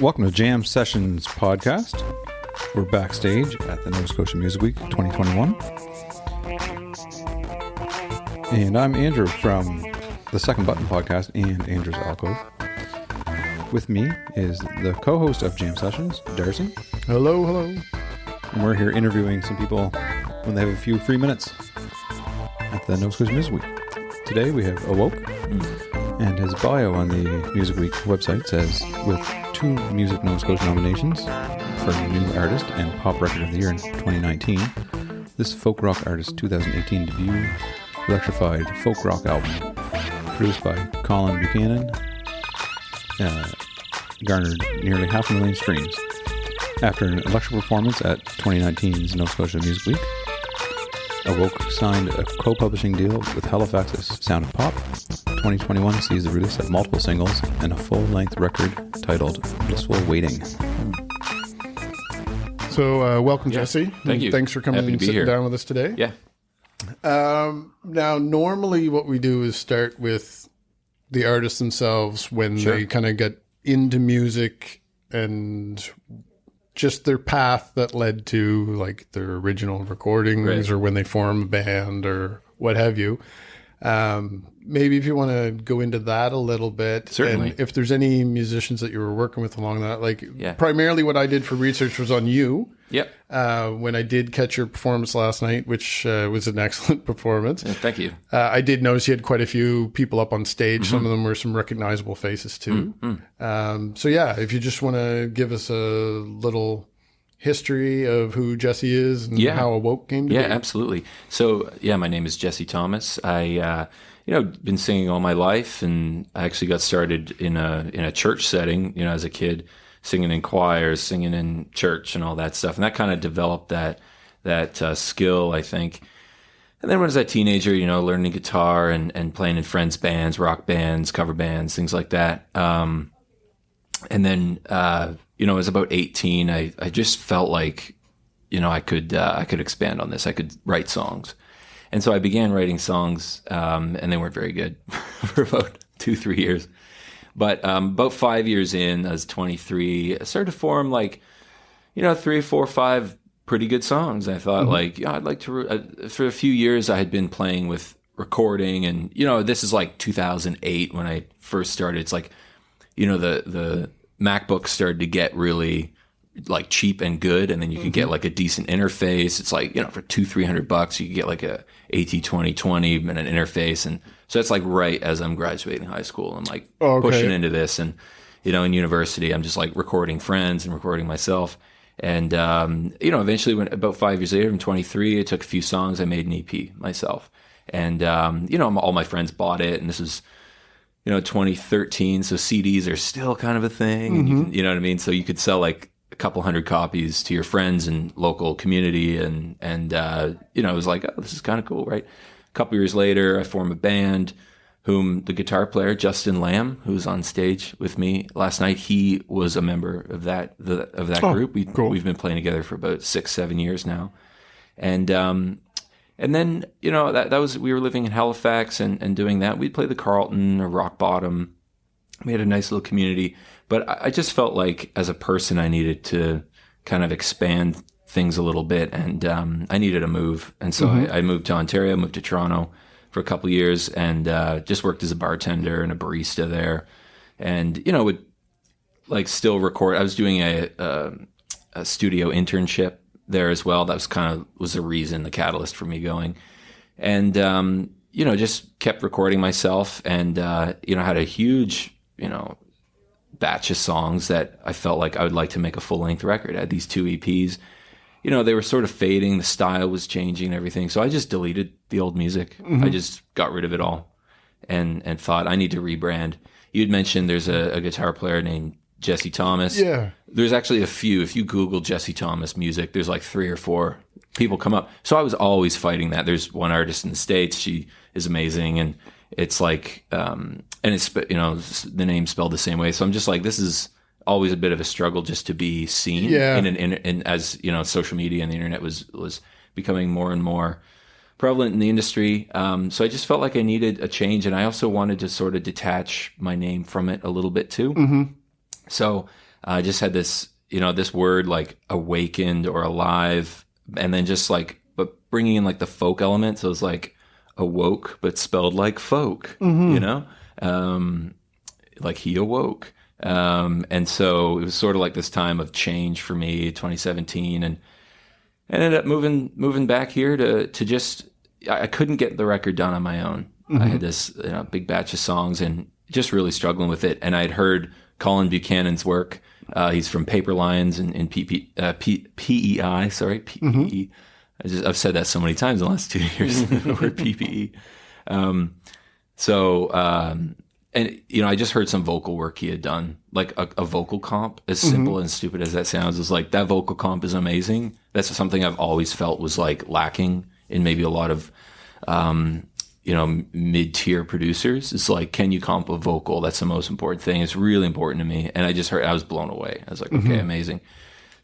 Welcome to Jam Sessions podcast. We're backstage at the Nova Scotia Music Week 2021. And I'm Andrew from the Second Button podcast and Andrew's Alcove. With me is the co-host of Jam Sessions, Darcy. Hello, hello. And we're here interviewing some people when they have a few free minutes at the Nova Scotia Music Week. Today we have Awolk, and his bio on the Music Week website says, with 2 Music Nova Scotia nominations for New Artist and Pop Record of the Year in 2019, this folk rock artist's 2018 debut, electrified folk rock album, produced by Colin Buchanan, garnered nearly 500,000 streams. After an electric performance at 2019's Nova Scotia Music Week, Awolk signed a co-publishing deal with Halifax's Sound of Pop. 2021 sees the release of multiple singles and a full-length record titled Blissfully Waiting. So, welcome, Jesse. Thank you. Thanks for coming and sitting down with us today. Yeah. Now, normally what we do is start with the artists themselves when they kind of get into music and just their path that led to like their original recordings or when they form a band or what have you. Maybe if you want to go into that a little bit. Certainly. And if there's any musicians that you were working with along that, primarily what I did for research was on you. Yep. When I did catch your performance last night, which was an excellent performance. Yeah, thank you. I did notice you had quite a few people up on stage. Some of them were some recognizable faces too. So yeah, if you just want to give us a little history of who Jesse is and how Awolk came to be. Yeah, absolutely. So my name is Jesse Thomas. I been singing all my life, and I actually got started in a church setting, as a kid, singing in choirs, singing in church and all that stuff. And that kind of developed that skill, I think. And then when I was a teenager, learning guitar and playing in friends' bands, rock bands, cover bands, things like that. And then, I was about 18. I just felt like, I could expand on this. I could write songs. And so I began writing songs, and they weren't very good for about 2-3 years. But about 5 years in, I was 23, I started to form 3, 4, 5 pretty good songs. I thought I'd like to, for a few years I had been playing with recording, and, this is like 2008 when I first started. It's like, the MacBook started to get really cheap and good, and then you could get a decent interface. It's for $200-$300 you could get a AT2020 and an interface, and so that's right as I'm graduating high school. I'm pushing into this, and in university I'm just recording friends and recording myself, and eventually when about 5 years later, I'm 23, I took a few songs, I made an EP myself, and all my friends bought it, and this was 2013, so CDs are still kind of a thing. You know what I mean? So you could sell a couple hundred copies to your friends and local community, and it was oh, this is kind of cool, right? A couple years later, I formed a band whom the guitar player Justin Lamb, who was on stage with me last night, he was a member of that group. We've been playing together for about 6-7 years now, and then that was, we were living in Halifax and doing that. We'd play the Carlton or Rock Bottom. We had a nice little community, but I just felt like as a person I needed to kind of expand things a little bit, and I needed a move. And so I moved to Ontario, moved to Toronto for a couple of years, and just worked as a bartender and a barista there, and would still record. I was doing a studio internship there as well. That was the reason, the catalyst for me going, and just kept recording myself, and had a huge batch of songs that I felt like I would like to make a full-length record. I had these 2 EPs. They were sort of fading, the style was changing and everything, so I just deleted the old music. I just got rid of it all and thought I need to rebrand. You'd mentioned there's a guitar player named Jesse Thomas. Yeah. There's actually a few. If you Google Jesse Thomas music, there's 3 or 4 people come up. So I was always fighting that. There's one artist in the States. She is amazing, and it's and it's the name spelled the same way. So I'm just this is always a bit of a struggle just to be seen. Yeah. In as social media and the internet was becoming more and more prevalent in the industry. So I just felt like I needed a change, and I also wanted to sort of detach my name from it a little bit too. Mm-hmm. So I just had this, this word like awakened or alive, and then just like, but bringing in like the folk element. So it was like awoke, but spelled like folk, like he awoke. And so it was sort of like this time of change for me, 2017, and I ended up moving back here to just, I couldn't get the record done on my own. I had this big batch of songs and just really struggling with it. And I'd heard Colin Buchanan's work. He's from Paper Lions and PEI, sorry, PPE. I've said that so many times in the last 2 years, the word PPE. And, I just heard some vocal work he had done, like a vocal comp, as simple and stupid as that sounds, is like, that vocal comp is amazing. That's something I've always felt was like lacking in maybe a lot of, mid-tier producers. It's like, can you comp a vocal? That's the most important thing. It's really important to me. And I just heard, I was blown away. I was like, okay, amazing.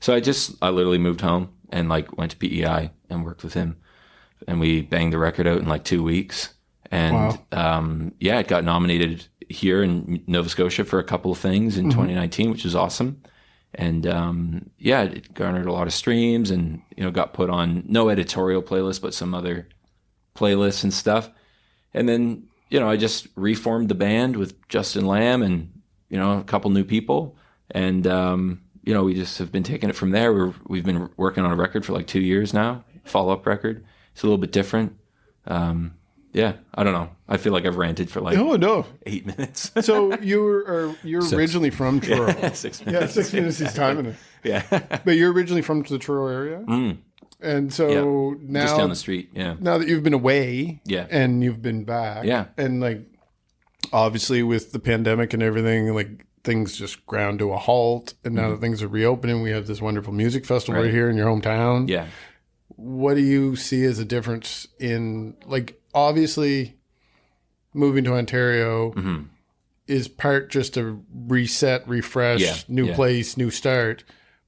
So I literally moved home and like went to PEI and worked with him. And we banged the record out in like 2 weeks. And it got nominated here in Nova Scotia for a couple of things in 2019, which was awesome. And it garnered a lot of streams and, got put on no editorial playlist, but some other playlists and stuff. And then, I just reformed the band with Justin Lamb and, a couple new people. And, we just have been taking it from there. We've been working on a record for like 2 years now, follow-up record. It's a little bit different. I don't know. I feel like I've ranted for like 8 minutes. So you're originally from Truro. Yeah, 6 minutes. 6 minutes is time in it. Yeah. But you're originally from the Truro area? And so now... Just down the street, yeah. Now that you've been away and you've been back, and like obviously with the pandemic and everything, like things just ground to a halt, and now that things are reopening, we have this wonderful music festival right here in your hometown. Yeah. What do you see as a difference in, like, obviously moving to Ontario is part just a reset, refresh, new place, new start.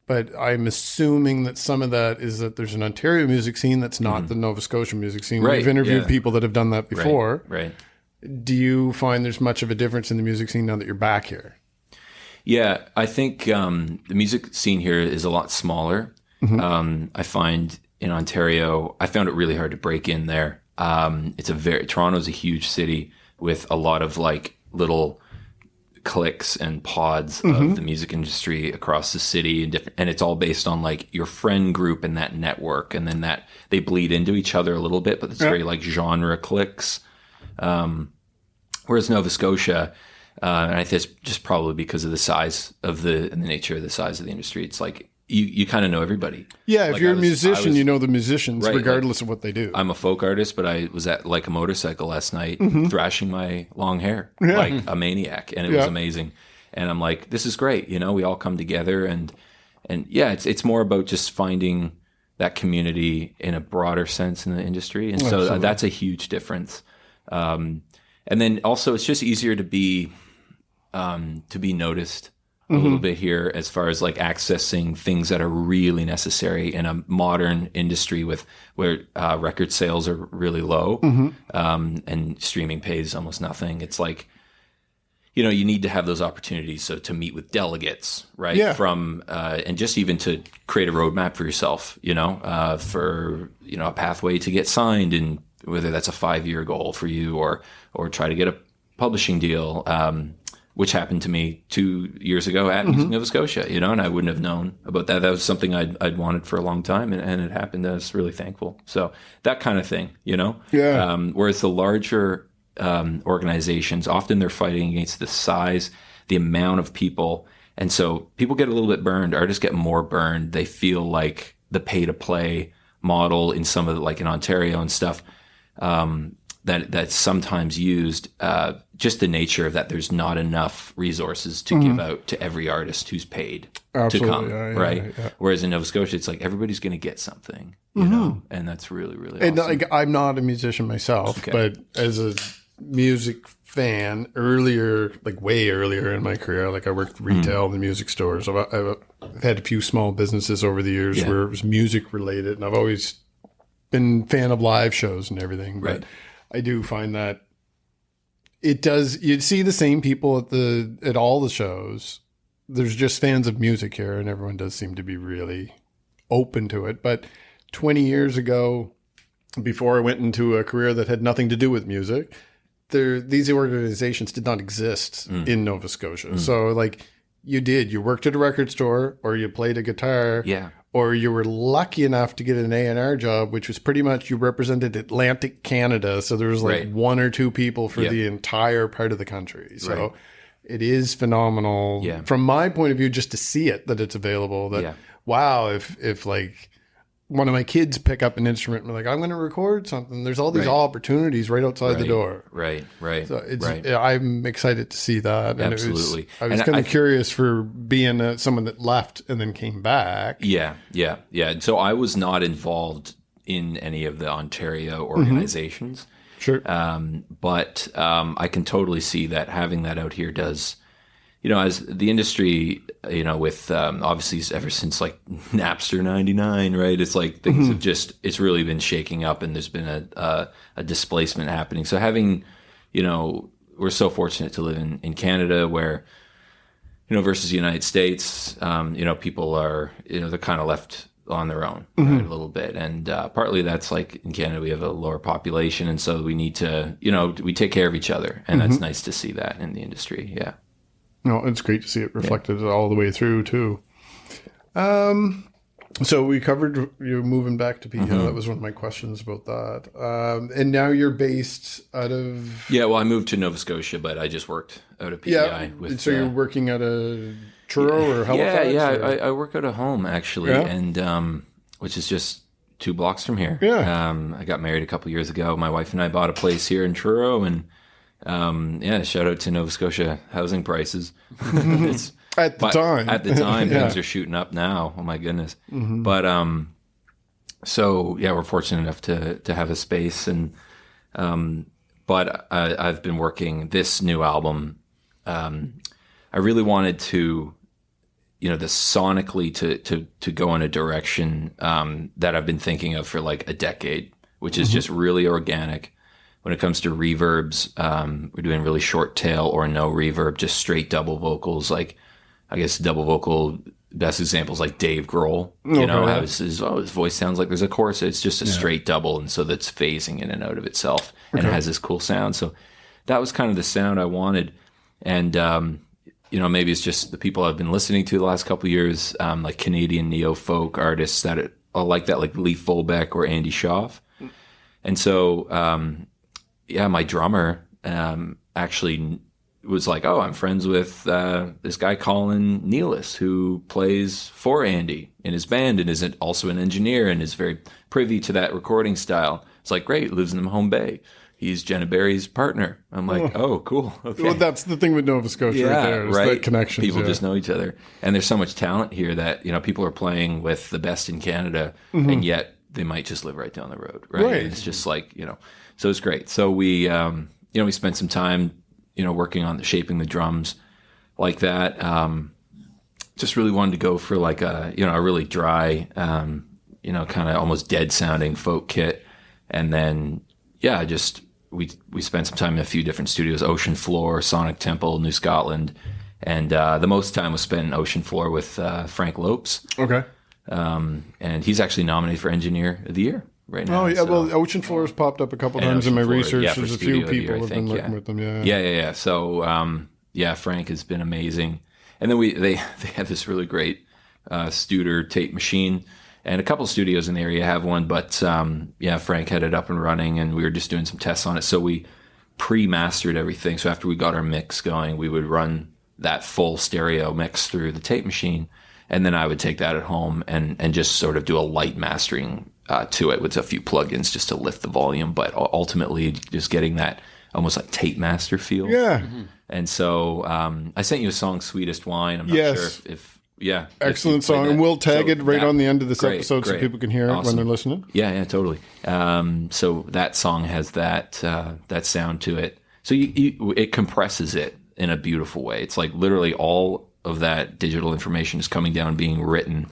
But I'm assuming that some of that is that there's an Ontario music scene that's not the Nova Scotia music scene. Right. We've interviewed people that have done that before. Right. Do you find there's much of a difference in the music scene now that you're back here? Yeah, I think the music scene here is a lot smaller. I find in Ontario, I found it really hard to break in there. Toronto's a huge city with a lot of like little cliques and pods of the music industry across the city, and it's all based on like your friend group and that network, and then that they bleed into each other a little bit, but it's very like genre cliques. Whereas Nova Scotia, and I think it's just probably because of the size of and the nature of the size of the industry, it's like you kind of know everybody. Yeah, if you're a musician, you know the musicians, regardless of what they do. I'm a folk artist, but I was at like a motorcycle last night thrashing my long hair like a maniac, and it was amazing. And I'm like, this is great. We all come together, and it's more about just finding that community in a broader sense in the industry. And so that's a huge difference. And then also it's just easier to be noticed a little bit here as far as like accessing things that are really necessary in a modern industry where record sales are really low and streaming pays almost nothing. It's like, you need to have those opportunities. So to meet with delegates, right? Yeah. From, and just even to create a roadmap for yourself, for, a pathway to get signed, and whether that's a 5-year goal for you or try to get a publishing deal, which happened to me 2 years ago at Nova Scotia, and I wouldn't have known about that. That was something I'd wanted for a long time, and it happened. I was really thankful. So that kind of thing, Yeah. Whereas the larger organizations, often they're fighting against the size, the amount of people. And so people get a little bit burned. Artists get more burned. They feel like the pay-to-play model in some of the, like in Ontario and stuff, that's sometimes used, just the nature of that there's not enough resources to give out to every artist who's paid to come, right? Yeah. Whereas in Nova Scotia, it's like everybody's going to get something, and that's really, really awesome. And like, I'm not a musician myself, but as a music fan, way earlier in my career, like I worked retail in the music stores. So I've had a few small businesses over the years where it was music related, and I've always been a fan of live shows and everything, but I do find that it does. You'd see the same people at all the shows, there's just fans of music here, and everyone does seem to be really open to it. But 20 years ago, before I went into a career that had nothing to do with music, these organizations did not exist in Nova Scotia. So like you worked at a record store, or you played a guitar, or you were lucky enough to get an A&R job, which was pretty much you represented Atlantic Canada. So there was like one or two people for the entire part of the country. So it is phenomenal from my point of view, just to see it, that it's available, that wow, if like one of my kids pick up an instrument and like, I'm going to record something, there's all these opportunities right outside the door. Right. So I'm excited to see that. And Absolutely. I was kind of curious for being someone that left and then came back. Yeah. So I was not involved in any of the Ontario organizations. Sure. But I can totally see that having that out here does, as the industry, with obviously ever since like Napster 99, right? It's like things have it's really been shaking up, and there's been a displacement happening. So having, we're so fortunate to live in Canada where, versus the United States, people are, they're kind of left on their own right, a little bit. And partly that's like in Canada, we have a lower population. And so we need to, we take care of each other. And that's nice to see that in the industry. Yeah. No, it's great to see it reflected all the way through too. So we covered you moving back to PEI. That was one of my questions about that. And now you're based out of... Yeah, well, I moved to Nova Scotia, but I just worked out of PEI. So you're working at a Truro or Halifax? Yeah. I work out of home, actually, and which is just 2 blocks from here. Yeah. I got married a couple years ago. My wife and I bought a place here in Truro, and shout out to Nova Scotia housing prices. At the time, things are shooting up now. Oh my goodness! But we're fortunate enough to have a space, and but I've been working this new album. I really wanted to, sonically to go in a direction that I've been thinking of for like a decade, which is just really organic. When it comes to reverbs, we're doing really short tail or no reverb, just straight double vocals. Like, I guess double vocal, best examples like Dave Grohl, how his voice sounds like there's a chorus. It's just a straight double. And so that's phasing in and out of itself. And it has this cool sound. So that was kind of the sound I wanted. And, maybe it's just the people I've been listening to the last couple of years, like Canadian neo-folk artists that are like that, like Lee Fulbeck or Andy Schaaf. And so, my drummer actually was like, oh, I'm friends with this guy, Colin Nealis, who plays for Andy in his band and is also an engineer and is very privy to that recording style. It's like, great, lives in Mahone Bay. He's Jenna Barry's partner. I'm like, oh, cool. Okay. Well, that's the thing with Nova Scotia right there. Is that connections. People just know each other. And there's so much talent here that, people are playing with the best in Canada, and yet they might just live right down the road. Right. And it's just like, so it's great. So we, we spent some time, working on shaping the drums like that. Just really wanted to go for like a really dry, kind of almost dead sounding folk kit. And then, we spent some time in a few different studios, Ocean Floor, Sonic Temple, New Scotland. And the most time was spent in Ocean Floor with Frank Lopes. Okay. And he's actually nominated for Engineer of the Year right now. Oh, yeah. So, well, Ocean Floor has popped up a couple times in my research. There's a few people who have been working with them. Yeah. So, Frank has been amazing. And then they have this really great Studer tape machine. And a couple of studios in the area have one, but Frank had it up and running, and we were just doing some tests on it. So we pre-mastered everything. So after we got our mix going, we would run that full stereo mix through the tape machine, and then I would take that at home and just sort of do a light mastering to it with a few plugins just to lift the volume, but ultimately just getting that almost like tape master feel. Yeah. And so I sent you a song, Sweetest Wine. I'm not sure if excellent song, and we'll tag it right on the end of this episode so people can hear it when they're listening. Yeah, totally. So that song has that sound to it. So it compresses it in a beautiful way. It's like literally all of that digital information is coming down, being written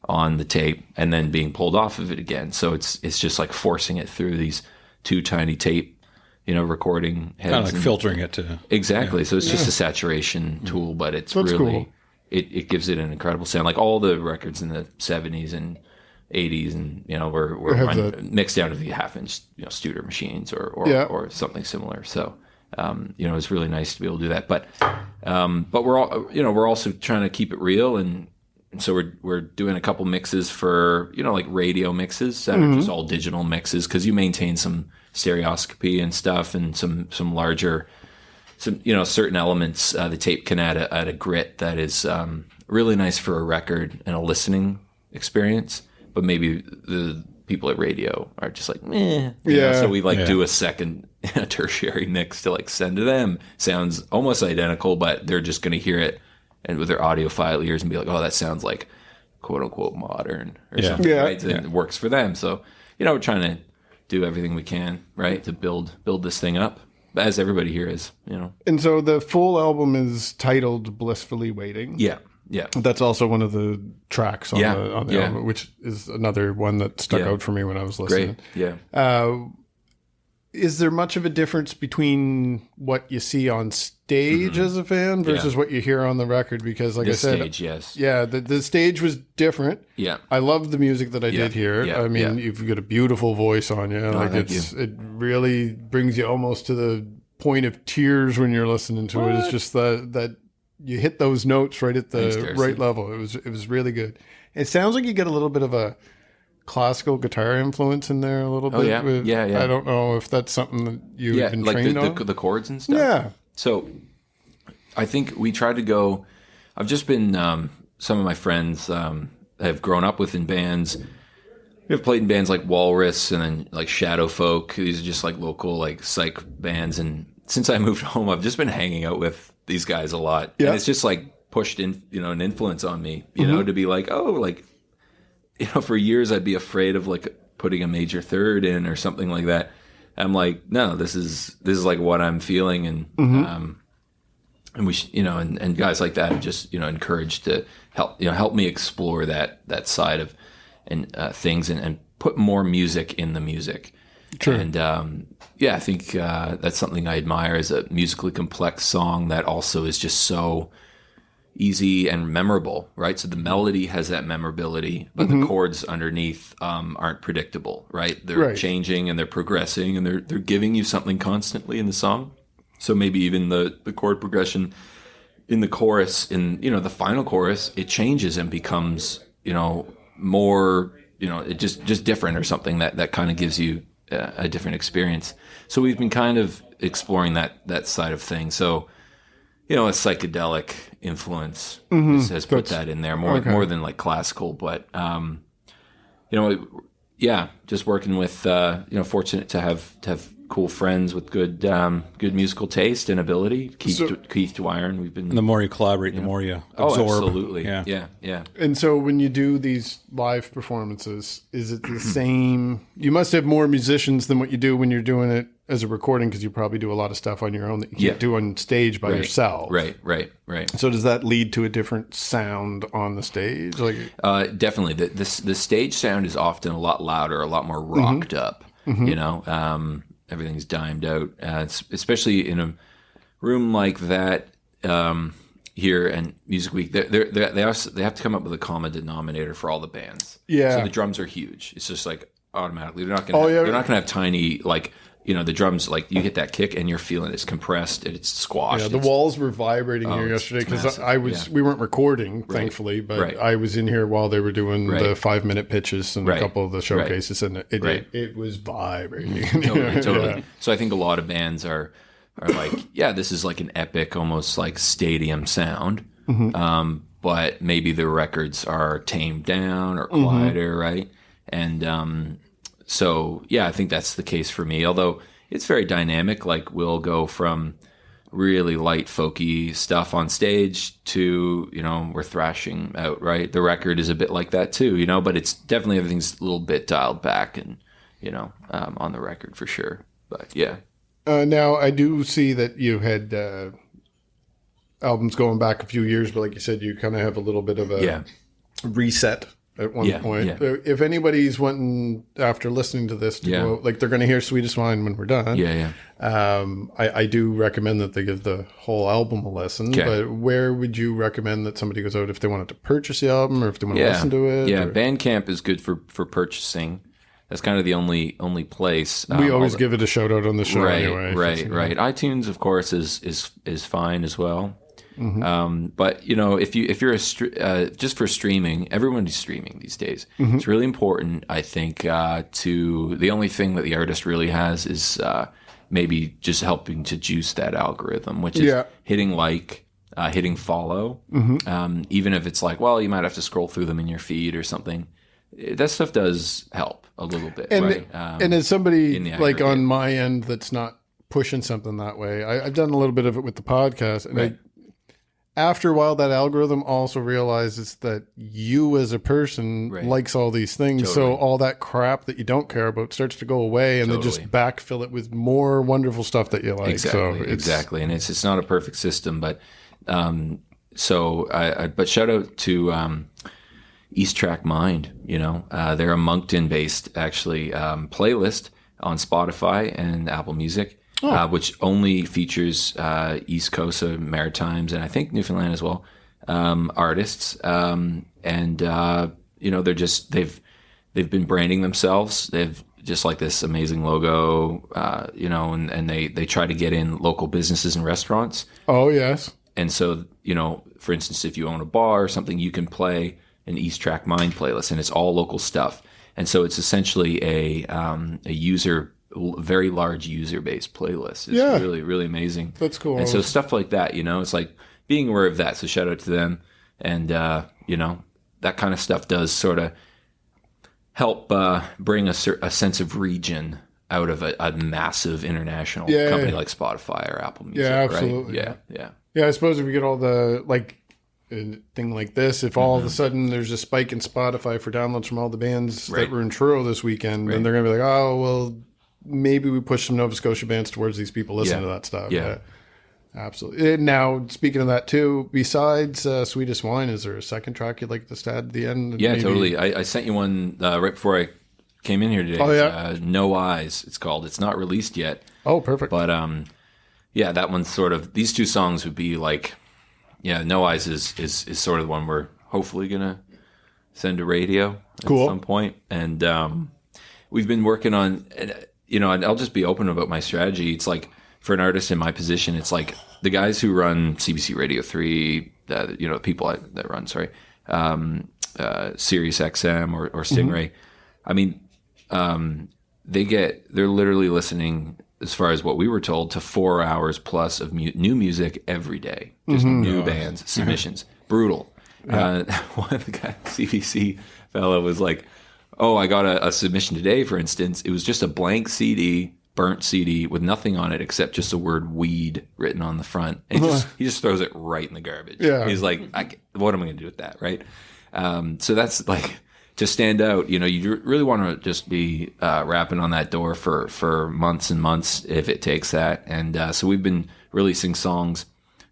on the tape, and then being pulled off of it again. So it's just like forcing it through these 2 tiny tape, recording heads. Kind of like filtering it to... Exactly. So it's just a saturation tool, but it's really... Cool. it gives it an incredible sound. Like all the records in the 70s and 80s, and were mixed out of the half-inch Studer machines or something similar. So it's really nice to be able to do that. But we're all we're also trying to keep it real, and so we're doing a couple mixes for like radio mixes that are just all digital mixes, because you maintain some stereoscopy and stuff, and some larger. Certain elements, the tape can add a grit that is really nice for a record and a listening experience, but maybe the people at radio are just like, meh. So we do a second tertiary mix to send to them. Sounds almost identical, but they're just going to hear it and with their audiophile ears and be like, oh, that sounds like quote unquote modern or something, right? And it works for them. So, we're trying to do everything we can, right, to build this thing up, as everybody here is, And so the full album is titled Blissfully Waiting. Yeah. That's also one of the tracks on the album, which is another one that stuck out for me when I was listening. Great. Yeah. Is there much of a difference between what you see on stage as a fan versus what you hear on the record? Because I said, stage, yes. Yeah, the stage was different. Yeah. I love the music that I did hear. Yeah. I mean, you've got a beautiful voice on you. It really brings you almost to the point of tears when you're listening to it. It's just that you hit those notes right at the right level. It was really good. It sounds like you get a little bit of a classical guitar influence in there a little bit. Yeah. I don't know if that's something that you've been trained on. The chords and stuff. Yeah. So I think we tried to go. I've just been some of my friends have grown up with in bands. We have played in bands like Walrus and then like Shadow Folk. These are just like local psych bands. And since I moved home, I've just been hanging out with these guys a lot. Yeah. And it's just pushed in, an influence on me, to be for years I'd be afraid of putting a major third in or something like that. I'm like, no, this is what I'm feeling. And, and we, and guys like that are just, encouraged to help me explore that side of things and put more music in the music. True. And I think that's something I admire, is a musically complex song that also is just so easy and memorable, right? So the melody has that memorability, but the chords underneath aren't predictable, right? They're changing and they're progressing and they're giving you something constantly in the song. So maybe even the chord progression in the chorus, in the final chorus, it changes and becomes more it just different or something that kind of gives you a different experience. So we've been kind of exploring that side of things. So a psychedelic influence has put that in there more than classical, but just working with fortunate to have cool friends with good musical taste and ability. Keith Dwyer, we've been. And the more you collaborate, the more you absorb. Oh, absolutely. Yeah. And so when you do these live performances, is it the same? You must have more musicians than what you do when you're doing it as a recording, because you probably do a lot of stuff on your own that you can't do on stage by yourself. Right. So does that lead to a different sound on the stage? Definitely. The stage sound is often a lot louder, a lot more rocked up. Everything's dimed out, especially in a room like that here and Music Week. They have to come up with a common denominator for all the bands. Yeah. So the drums are huge. It's just automatically they're not going to have tiny the drums, you get that kick and you're feeling it's compressed and it's squashed. Yeah, the walls were vibrating here yesterday because we weren't recording, thankfully, but I was in here while they were doing the 5-minute pitches and a couple of the showcases, and it was vibrating. Totally. Yeah. So I think a lot of bands are this is an epic, almost stadium sound, but maybe the records are tamed down or quieter, right? And so, I think that's the case for me, although it's very dynamic. We'll go from really light, folky stuff on stage to, we're thrashing out, right? The record is a bit like that too, but it's definitely everything's a little bit dialed back and, on the record for sure. But yeah. Now, I do see that you had albums going back a few years, but like you said, you kind of have a little bit of a reset at one point. If anybody's wanting, after listening to this, to go, like they're going to hear Sweetest Wine when we're done. I do recommend that they give the whole album a listen. But where would you recommend that somebody goes out if they wanted to purchase the album or if they want to listen to it? Yeah, Bandcamp is good for purchasing. That's kind of the only place. We always give it a shout out on the show anyway. Right. iTunes, of course, is fine as well. But if you're just for streaming, everyone is streaming these days. It's really important, I think. The only thing that the artist really has is maybe just helping to juice that algorithm, which is hitting hitting follow. Even if it's like, well, you might have to scroll through them in your feed or something. That stuff does help a little bit, right? And as somebody like on my end that's not pushing something that way, I've done a little bit of it with the podcast, and after a while, that algorithm also realizes that you as a person likes all these things. So all that crap that you don't care about starts to go away, and they just backfill it with more wonderful stuff that you like. Exactly. And it's not a perfect system, but but shout out to East Track Mind. They're a Moncton-based actually playlist on Spotify and Apple Music. Which only features East Coast, Maritimes, and I think Newfoundland as well, artists. They've been branding themselves. They've just like this amazing logo, and they try to get in local businesses and restaurants. Oh yes. And so for instance, if you own a bar or something, you can play an East Track Mind playlist, and it's all local stuff. And so it's essentially a very large user-based playlist. It's really, really amazing. That's cool. And so stuff like that, it's like being aware of that. So shout out to them. And, that kind of stuff does sort of help bring a sense of region out of a massive international company like Spotify or Apple Music. Yeah, absolutely. Right? Yeah. Yeah, I suppose if we get all the, like, a thing like this, if all of a sudden there's a spike in Spotify for downloads from all the bands that were in Truro this weekend, then they're going to be like, oh, well, maybe we push some Nova Scotia bands towards these people listening to that stuff. Yeah, absolutely. And now, speaking of that too, besides Sweetest Wine, is there a second track you'd like to add at the end? Yeah, totally. I sent you one right before I came in here today. Oh, yeah. No Eyes, it's called. It's not released yet. Oh, perfect. But that one's sort of, these two songs would be like, No Eyes is sort of the one we're hopefully going to send to radio at some point. And we've been working on, and I'll just be open about my strategy. It's like, for an artist in my position, it's like the guys who run CBC Radio 3, people that run, Sirius XM or Stingray. I mean, they're literally listening, as far as what we were told, to 4 hours plus of new music every day. Just new bands, submissions. Brutal. One of the guys, CBC fellow, was like, oh, I got a submission today, for instance. It was just a blank CD, burnt CD, with nothing on it except just the word weed written on the front. And he just throws it right in the garbage. Yeah. He's like, what am I going to do with that, right? So that's like, to stand out, you really want to just be rapping on that door for months and months if it takes that. And so we've been releasing songs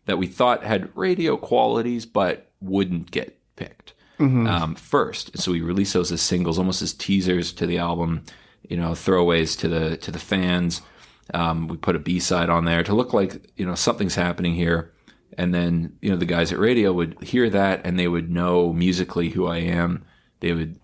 that we thought had radio qualities but wouldn't get picked. First. So we release those as singles, almost as teasers to the album, throwaways to the fans. We put a B-side on there to look like, something's happening here. And then, the guys at radio would hear that and they would know musically who I am. They would,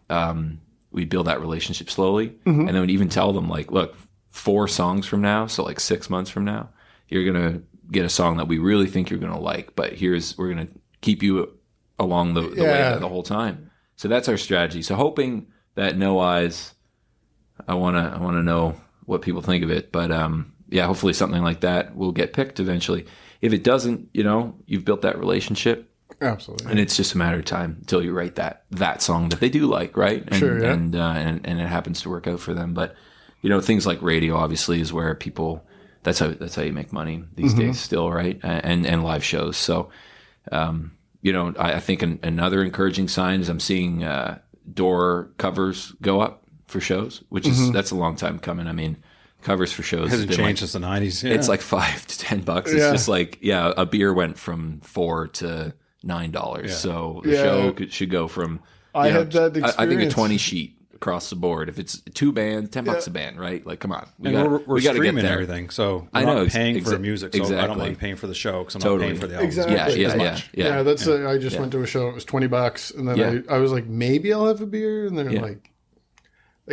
we'd build that relationship slowly. And then we'd even tell them, like, look, 4 songs from now, so like 6 months from now, you're going to get a song that we really think you're going to like, but we're going to keep you along the way the whole time. So that's our strategy. So hoping that No Eyes, I want to know what people think of it. But hopefully something like that will get picked eventually. If it doesn't, you've built that relationship. Absolutely. And it's just a matter of time until you write that song that they do like, right? And, sure, yeah. And it happens to work out for them. But, things like radio obviously is where people, that's how you make money these days still, right? And live shows. So, I think another encouraging sign is I'm seeing door covers go up for shows, which is that's a long time coming. I mean, covers for shows hasn't changed since the 90s. Yeah. It's like $5 to $10. It's just like a beer went from $4 to $9. So the show should go from I had that experience. I think a 20 sheet across the board. If it's two bands, $10 a band, right? Like, come on, we're we got to get streaming there. everything, so I we're know, not paying for music. So I don't mind paying for the show because I'm not paying for the album. Exactly. Yeah. That's. I just went to a show. It was $20, and then I was like, maybe I'll have a beer, and they're like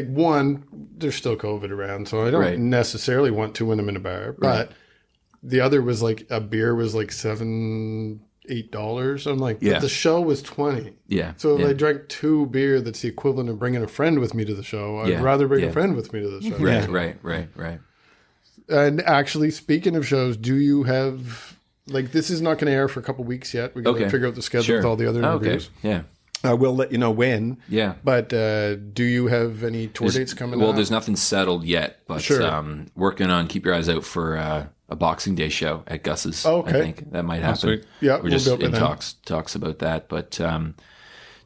one, there's still COVID around, so I don't necessarily want to when I'm in a bar. But the other was like a beer was like $7-8. I'm like, but the show was $20. Yeah. So if I drank 2 beer, that's the equivalent of bringing a friend with me to the show. I'd rather bring a friend with me to the show. Right. And actually, speaking of shows, do you have like this is not going to air for a couple weeks yet? We got to figure out the schedule with all the other interviews. Yeah. I will let you know when. Yeah. But do you have any tour dates coming up? Well, there's nothing settled yet, but working on keep your eyes out for a Boxing Day show at Gus's. I think that might happen. Yeah, we're just in talks about that, but trying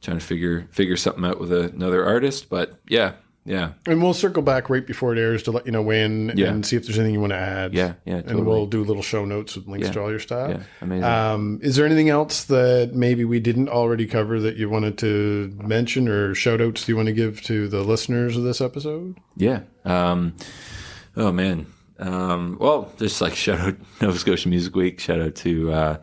to figure something out with another artist. But yeah. And we'll circle back right before it airs to let you know when and see if there's anything you want to add. Yeah, totally. And we'll do little show notes with links to all your stuff. Yeah, amazing. Is there anything else that maybe we didn't already cover that you wanted to mention or shout outs you want to give to the listeners of this episode? Yeah. Oh, man. Well, just like shout out Nova Scotia Music Week. Shout out to,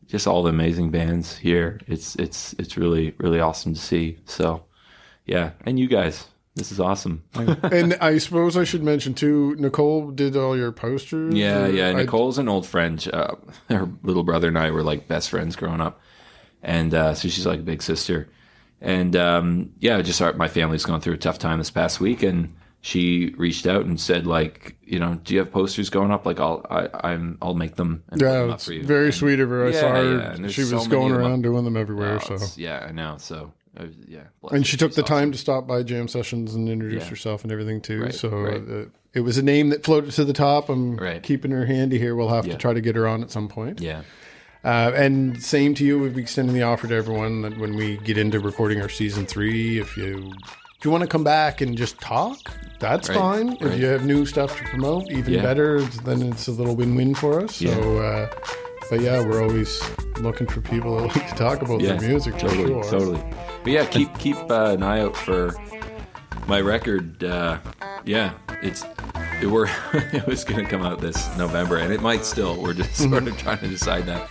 just all the amazing bands here. It's really, really awesome to see. So, yeah, and you guys, this is awesome. And I suppose I should mention too, Nicole did all your posters. Yeah. Nicole's an old friend. Her little brother and I were like best friends growing up, and so she's like a big sister. And my family's gone through a tough time this past week, and she reached out and said, like, do you have posters going up? Like, I'll make them. And put them up for you. Very sweet of her. I saw her. She was going around doing them everywhere. I know. So. And she took the time to stop by jam sessions and introduce herself and everything too. It was a name that floated to the top. I'm keeping her handy here. We'll have to try to get her on at some point. Yeah. And same to you. We'll be extending the offer to everyone that when we get into recording our season 3, if you want to come back and just talk, that's fine. If you have new stuff to promote, even better. Then it's a little win-win for us. So, but yeah, we're always looking for people that like to talk about their music. Totally. But yeah, keep an eye out for my record. It was going to come out this November, and it might still. We're just sort of trying to decide that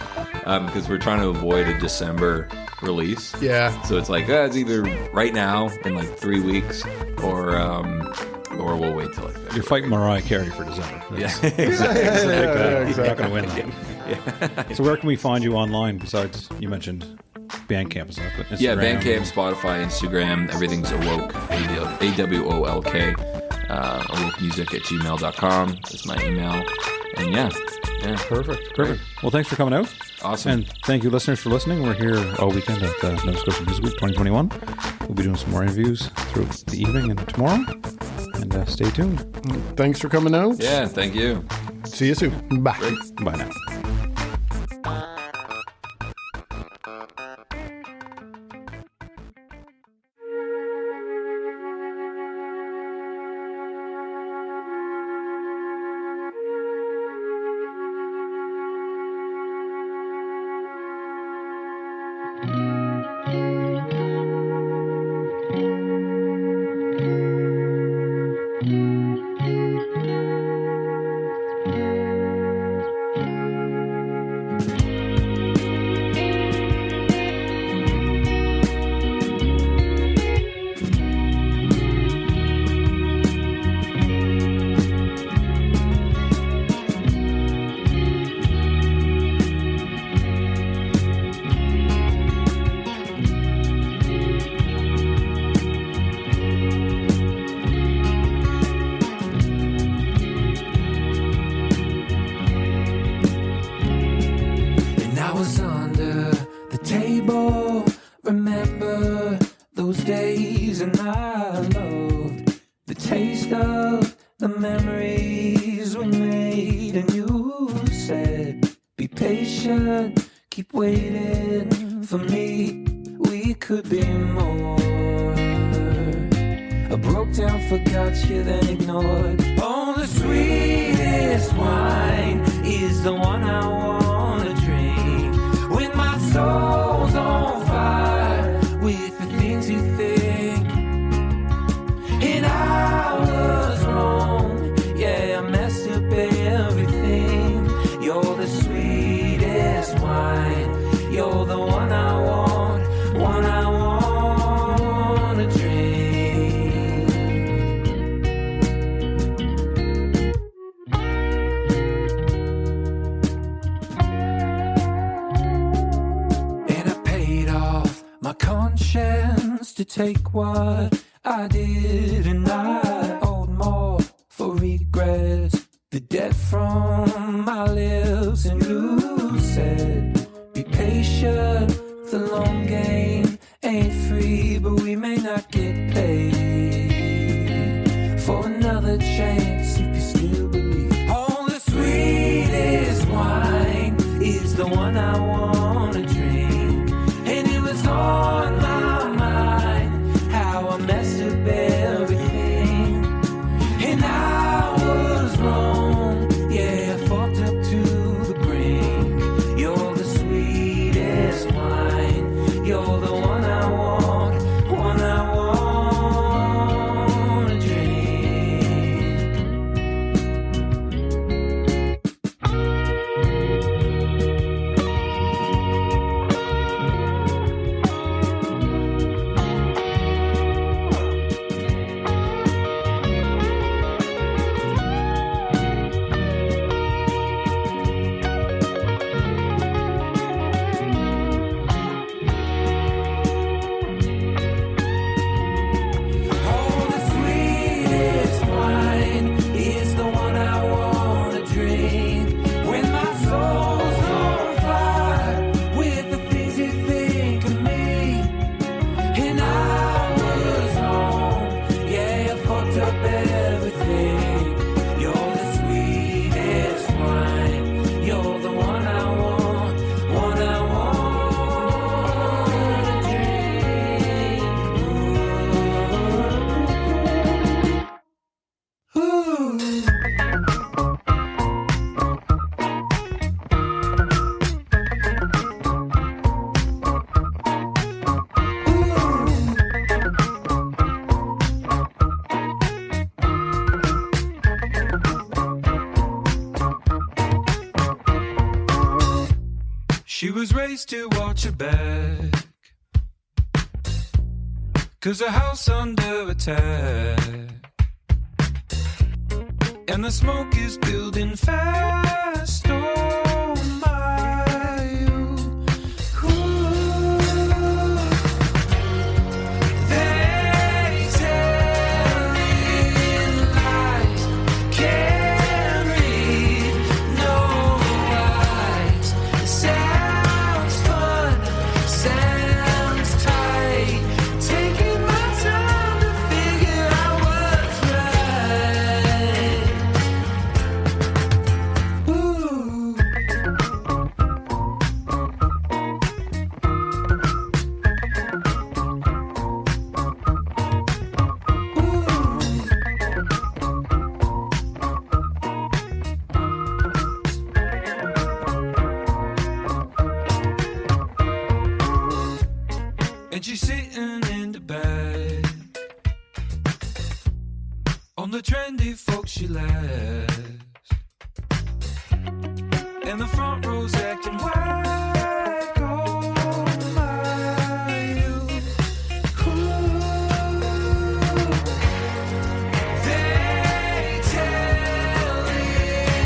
because we're trying to avoid a December release. Yeah. So it's like it's either right now in like 3 weeks, or we'll wait till like you're fighting Mariah Carey for December. Exactly. You're not going to win that. So where can we find you online besides you mentioned Bandcamp and stuff? Bandcamp, Spotify, Instagram, everything's Awolk, AWOLK. awolkmusic@gmail.com. That's my email. And perfect. Well, thanks for coming out. Awesome. And thank you, listeners, for listening. We're here all weekend at Nova Scotia Music Week 2021. We'll be doing some more interviews through the evening and tomorrow. And stay tuned. Thanks for coming out. Yeah, thank you. See you soon. Bye. Great. Bye now. Keep waiting for me. We could be more. I broke down, forgot you, then ignored. Oh, the sweetest wine is the one I wanna drink. When my soul's on fire take what I did, and I owed more for regrets. The debt from my lips, and you said, be patient, the long game ain't free, but we may not get paid for another chance if you still believe. Oh, the sweetest wine is the one I wanna drink, and it was on my mind how I messed up everything, and I was wrong, yeah, I fucked up to the brink. You're the sweetest wine, you're the one I want to drink. Oh, the sweetest wine is the one I wanna drink. When my soul's on fire with the things you think of me, and I was wrong, yeah, I fucked up everything. You're the sweetest wine, you're the one I want to drink. Ooh. She was raised to watch her back, 'cause her house under attack, and the smoke is building fast. Oh my, ooh. They telling lies, can't read no eyes. Sounds fun, sounds tight. Taking my time to figure out what's right. Ooh. And she's sitting in the back on the trendy folk she likes, and the front row's acting wild.